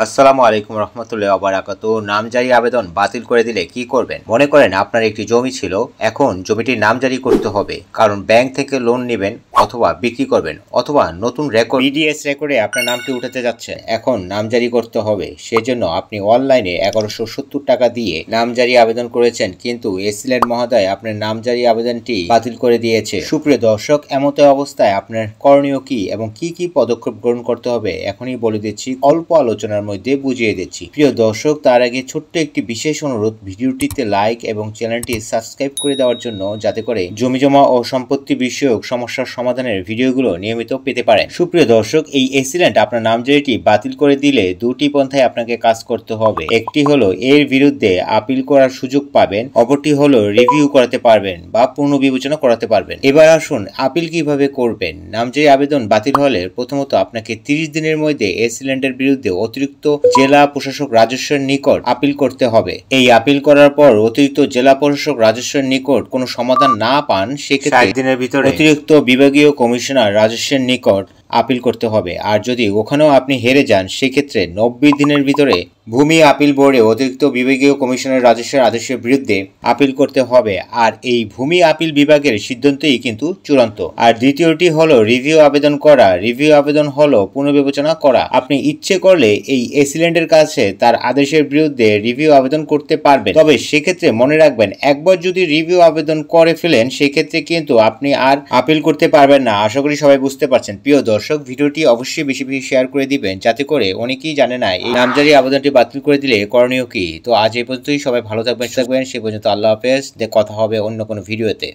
আসসালামু আলাইকুম রহমতুল্লাহি ওয়া বারাকাতুহু। নামজারি আবেদন বাতিল করে দিলে কি করবেন? মনে করেন আপনার একটি জমি ছিল, এখন জমিটির নামজারি করতে হবে, কারণ ব্যাংক থেকে লোন নেবেন অথবা বিক্রি করবেন অথবা নতুন রেকর্ড বিডিএস রেকর্ডে আপনার নামটি উঠাতে যাচ্ছেন, এখন নামজারি করতে হবে। সেজন্য আপনি অনলাইনে 1170 টাকা দিয়ে নামজারি আবেদন করেছেন, কিন্তু এসিল্যান্ড মহোদয় আপনার নামজারি আবেদনটি বাতিল করে দিয়েছে। সুপ্রিয় দর্শক, এমত অবস্থায় আপনার করণীয় কি এবং কি কি পদক্ষেপ গ্রহণ করতে হবে এখনই বলে দিচ্ছি, অল্প আলোচনার মধ্যে বুঝিয়ে দিচ্ছি। প্রিয় দর্শক, তার আগে ছোট্ট একটি বিশেষ অনুরোধ, ভিডিওটিতে লাইক এবং চ্যানেলটি সাবস্ক্রাইব করে দেওয়ার জন্য, যাতে করে জমিজমা ও সম্পত্তি বিষয়ক সমস্যার সমাধানের ভিডিওগুলো নিয়মিত পেতে পারেন। সুপ্রিয় দর্শক, এই এসিল্যান্ড আপনার নামজারিটি বাতিল করে দিলে দুটি পন্থায় আপনাকে কাজ করতে হবে। একটি হলো এর বিরুদ্ধে আপিল করার সুযোগ পাবেন, অপরটি হলো রিভিউ করাতে পারবেন বা পুনর্বিবেচনা করাতে পারবেন। এবার আসুন আপিল কিভাবে করবেন। নামজারি আবেদন বাতিল হলে প্রথমত আপনাকে 30 দিনের মধ্যে এসিল্যান্ডের বিরুদ্ধে অতিরিক্ত জেলা প্রশাসক রাজস্বের নিকট আপিল করতে হবে। এই আপিল করার পর অতিরিক্ত জেলা প্রশাসক রাজস্বের নিকট কোনো সমাধান না পান, সেক্ষেত্রে 60 দিনের ভিতরে অতিরিক্ত বিভাগীয় কমিশনার রাজস্বের নিকট আপিল করতে হবে। আর যদি ওখানেও আপনি হেরে যান, সেক্ষেত্রে 90 দিনের ভিতরে ভূমি আপিল বোর্ডে অতিরিক্ত বিভাগীয় কমিশনার রাজস্বের আদেশের বিরুদ্ধে আপিল করতে হবে। আর এই ভূমি আপিল বিভাগের সিদ্ধান্তই কিন্তু চূড়ান্ত। আর দ্বিতীয়টি হলো রিভিউ আবেদন করা। রিভিউ আবেদন হলো পুনর্বিবেচনা করা। আপনি ইচ্ছে করলে এই এসিল্যান্ডের কাছে তার আদেশের বিরুদ্ধে রিভিউ আবেদন করতে পারবেন, তবে সেক্ষেত্রে মনে রাখবেন, একবার যদি রিভিউ আবেদন করে ফেলেন, সেক্ষেত্রে কিন্তু আপনি আর আপিল করতে পারবেন না। আশা করি সবাই বুঝতে পারছেন। প্রিয় দর্শক, ভিডিওটি অবশ্যই বেশি বেশি শেয়ার করে দিবেন, যাতে করে অনেকেই জানে না এই নামজারি আবেদনটি বাতিল করে দিলে করণীয় কি। তো আজ এই পর্যন্তই। সবাই ভালো থাকবেন, সে পর্যন্ত আল্লাহ হাফেজ। কথা হবে অন্য কোনো ভিডিওতে।